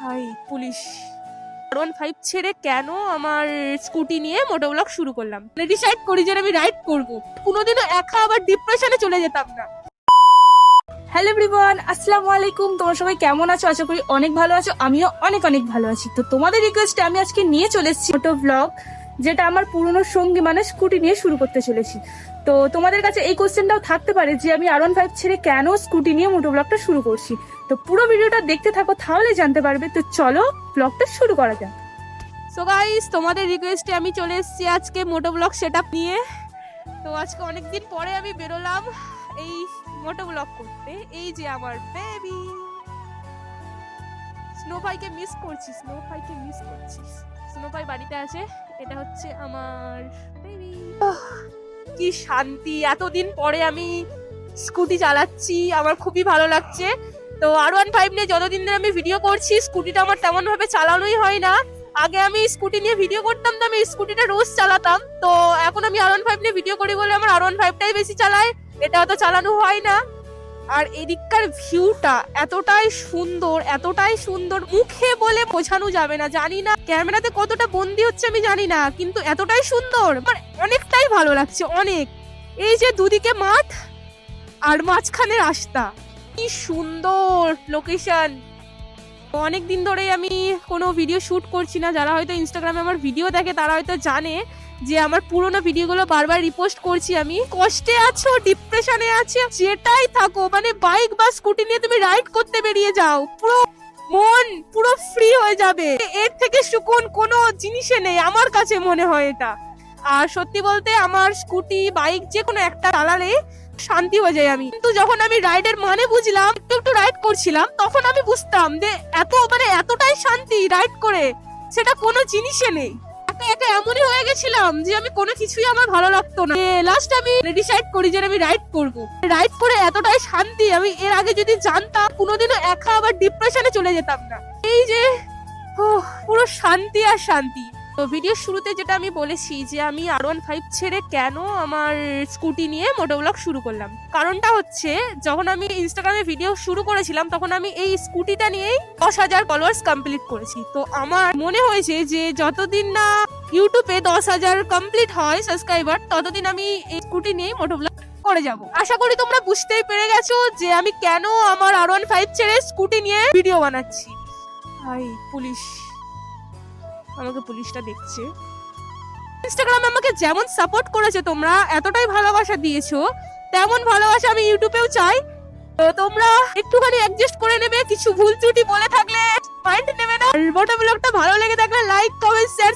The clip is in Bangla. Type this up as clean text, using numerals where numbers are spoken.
ভাই পুলিশ R15 ছেড়ে কেন আমার স্কুটি নিয়ে মোটোব্লগ শুরু করলাম, ডিসাইড করি যে আমি রাইড করব। কোনোদিনও একা আবার ডিপ্রেশনে চলে যেতাম না। হ্যালো এভরিওয়ান, আসসালামু আলাইকুম। তোমরা সবাই কেমন আছো? আশা করি অনেক ভালো আছো। আমিও অনেক অনেক ভালো আছি। তো তোমাদের রিকোয়েস্টে আমি আজকে নিয়ে চলে এসেছি মোটো ব্লগ, যেটা আমার পুরনো সঙ্গী মানে স্কুটি নিয়ে শুরু করতে চলেছি। তো তোমাদের কাছে এই কোশ্চেনটাও থাকতে পারে যে আমি R15 ছেড়ে কেন স্কুটি নিয়ে মোটো ব্লগটা শুরু করছি। তো পুরো ভিডিওটা দেখতে থাকো, তাহলে জানতে পারবে। তো চলো ব্লগটা শুরু করা যাক। সো গাইস, তোমাদের রিকোয়েস্টে আমি চলে এসেছি আজকে মোটোব্লগ সেটআপ নিয়ে। তো আজকে অনেকদিন পরে আমি বেরোলাম এই মোটোব্লগ করতে। এই যে আমার বেবি স্নো ভাইকে মিস করছি, স্নো ভাই বাড়িতে আছে। এটা হচ্ছে আমার বেবি। কি শান্তি, এতদিন পরে আমি স্কুটি চালাচ্ছি, আমার খুবই ভালো লাগছে। তো R15 নিয়ে যতদিন ধরে আমি ভিডিও করছি, স্কুটিটা আমার তেমন ভাবে চালানোই হয় না। আগে আমি স্কুটি নিয়ে ভিডিও করতাম, তো আমি স্কুটিটা রোজ চালাতাম। তো এখন আমি R15 নিয়ে ভিডিও করি বলে আমার R15টাই বেশি চালাই, এটা তো চালানো হয় না। আর এদিককার ভিউটা এতটাই সুন্দর, মুখে বলে বোঝানো যাবে না। জানি না ক্যামেরাতে কতটা বন্দি হচ্ছে আমি জানি না, কিন্তু এতটাই সুন্দর, আমার অনেকটাই ভালো লাগছে অনেক। এই যে দুদিকে মাঠ আর মাঝখানে রাস্তা, কি সুন্দর লোকেশন। অনেক দিন ধরেই আমি কোনো ভিডিও শুট করছি না। যারা হয়তো ইনস্টাগ্রামে আমার ভিডিও দেখে তারা হয়তো জানে যে আমার পুরোনো ভিডিওগুলো বারবার রিপোস্ট করছি। আমি কষ্টে আছো, ডিপ্রেশনে আছো, যেটাই থাকো, মানে বাইক বা স্কুটি নিয়ে তুমি রাইড করতে বেরিয়ে যাও, পুরো মন পুরো ফ্রি হয়ে যাবে। এর থেকে সুকুন কোনো জিনিসে নেই আমার কাছে মনে হয় এটা। আর সত্যি বলতে আমার স্কুটি বাইক যে কোনো একটা চালালে শান্তি হয়ে যায় আমি। কিন্তু যখন আমি রাইডের মানে বুঝলাম, একটু রাইড করছিলাম, তখন আমি বুঝতাম যে এতটাই শান্তি রাইড করে সেটা কোনো জিনিসে নেই। একা এমনই হয়ে গেছিলাম যে আমি কোনো কিছুই আমার ভালো লাগতো না। লাস্ট আমি ডিসাইড করি যে আমি রাইড করব। রাইড করে এতটাই শান্তি, আমি এর আগে যদি জানতাম কোনোদিনও একা আবার ডিপ্রেশনে চলে যেতাম না। এই যে পুরো শান্তি আর শান্তি। তো ভিডিওর শুরুতে যেটা আমি বলেছি যে আমি R15 ছেড়ে কেন আমার স্কুটি নিয়ে মোটোব্লগ শুরু করলাম, কারণটা হচ্ছে যখন আমি ইনস্টাগ্রামে ভিডিও শুরু করেছিলাম তখন আমি এই স্কুটিটা নিয়েই 10,000 ফলোয়ার্স কমপ্লিট করেছি। তো আমার মনে হয়েছে যে যতদিন না ইউটিউবে 10,000 কমপ্লিট হয় সাবস্ক্রাইবার, ততদিন আমি এই স্কুটি নিয়েই মোটোব্লগ করে যাব। আশা করি তোমরা বুঝতেই পেরে গেছো যে আমি কেন আমার R15 ছেড়ে স্কুটি নিয়ে ভিডিও বানাচ্ছি। ভাই পুলিশ, আমাকে পুলিশটা দেখছে। ইনস্টাগ্রামে আমাকে যেমন সাপোর্ট করেছে তোমরা, এতটাই ভালোবাসা দিয়েছো, তেমন ভালোবাসা আমি ইউটিউবেও চাই। তো তোমরা একটুখানি অ্যাডজাস্ট করে নেবে, কিছু ভুল ত্রুটি বলে থাকলে মাইন্ড নেবে না। মোটো ব্লগটা ভালো লেগে থাকলে লাইক, কমেন্ট, শেয়ার,